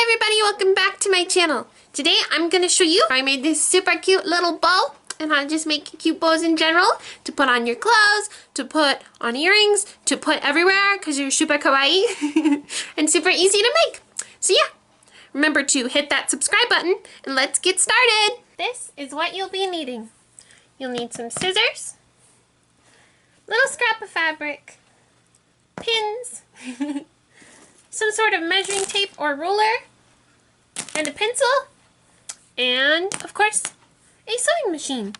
Hi everybody, welcome back to my channel. Today I'm going to show you how I made this super cute little bow and how to just make cute bows in general to put on your clothes, to put on earrings, to put everywhere because you're super kawaii and super easy to make. So yeah, remember to hit that subscribe button and let's get started. This is what you'll be needing. You'll need some scissors, little scrap of fabric, pins, some sort of measuring tape or ruler, and a pencil, and of course a sewing machine.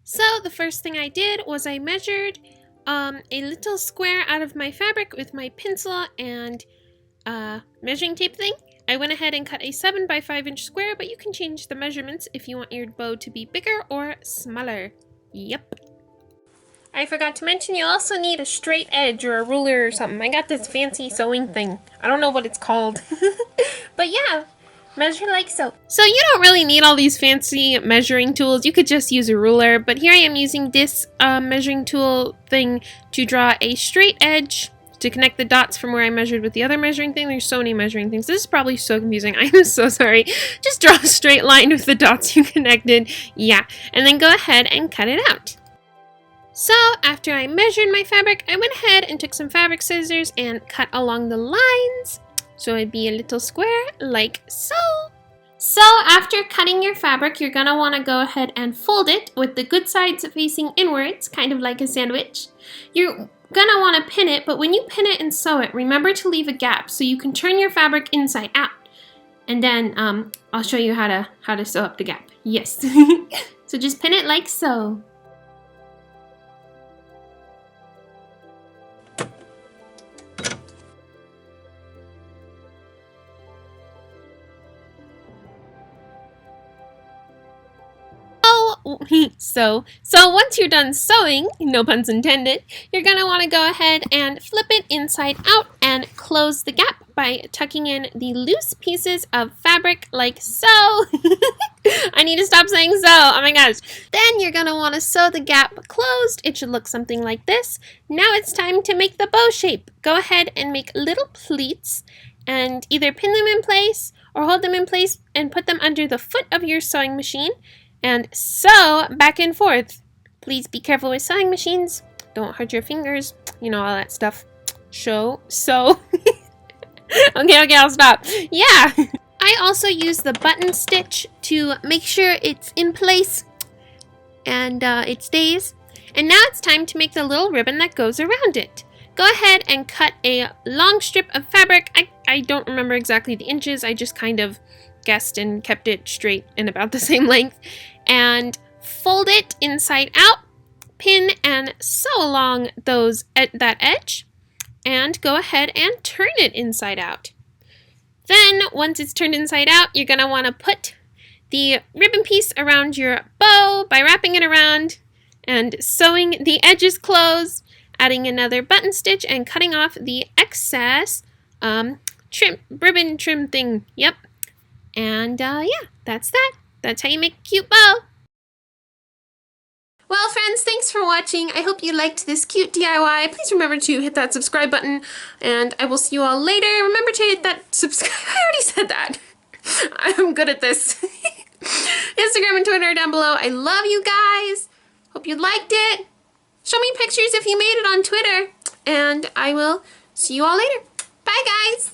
So the first thing I did was I measured a little square out of my fabric with my pencil and measuring tape thing. I went ahead and cut a 7 by 5 inch square, but you can change the measurements if you want your bow to be bigger or smaller. Yep. I forgot to mention you also need a straight edge or a ruler or something. I got this fancy sewing thing. I don't know what it's called. But yeah, measure like so. So you don't really need all these fancy measuring tools. You could just use a ruler. But here I am using this measuring tool thing to draw a straight edge to connect the dots from where I measured with the other measuring thing. There's so many measuring things. This is probably so confusing. I'm so sorry. Just draw a straight line with the dots you connected. Yeah. And then go ahead and cut it out. So after I measured my fabric, I went ahead and took some fabric scissors and cut along the lines so it'd be a little square like so. So after cutting your fabric, you're gonna want to go ahead and fold it with the good sides facing inwards, kind of like a sandwich. You're gonna want to pin it, but when you pin it and sew it, remember to leave a gap so you can turn your fabric inside out. And then I'll show you how to sew up the gap. Yes. So just pin it like so. So once you're done sewing, no puns intended, you're going to want to go ahead and flip it inside out and close the gap by tucking in the loose pieces of fabric like so. I need to stop saying so. Oh my gosh. Then you're going to want to sew the gap closed. It should look something like this. Now it's time to make the bow shape. Go ahead and make little pleats and either pin them in place or hold them in place and put them under the foot of your sewing machine. And sew back and forth. Please be careful with sewing machines. Don't hurt your fingers. You know, all that stuff. Sew. Okay, I'll stop. Yeah. I also use the button stitch to make sure it's in place and it stays. And now it's time to make the little ribbon that goes around it. Go ahead and cut a long strip of fabric. I don't remember exactly the inches. I just kind of guessed and kept it straight and about the same length, and fold it inside out, pin and sew along that edge, and go ahead and turn it inside out. Then once it's turned inside out, you're going to want to put the ribbon piece around your bow by wrapping it around and sewing the edges closed, adding another button stitch and cutting off the excess ribbon trim thing. Yep. And yeah, that's that. That's how you make a cute bow. Well, friends, thanks for watching. I hope you liked this cute DIY. Please remember to hit that subscribe button, and I will see you all later. Remember to hit that subscribe. I already said that. I'm good at this. Instagram and Twitter down below. I love you guys. Hope you liked it. Show me pictures if you made it on Twitter, and I will see you all later. Bye, guys.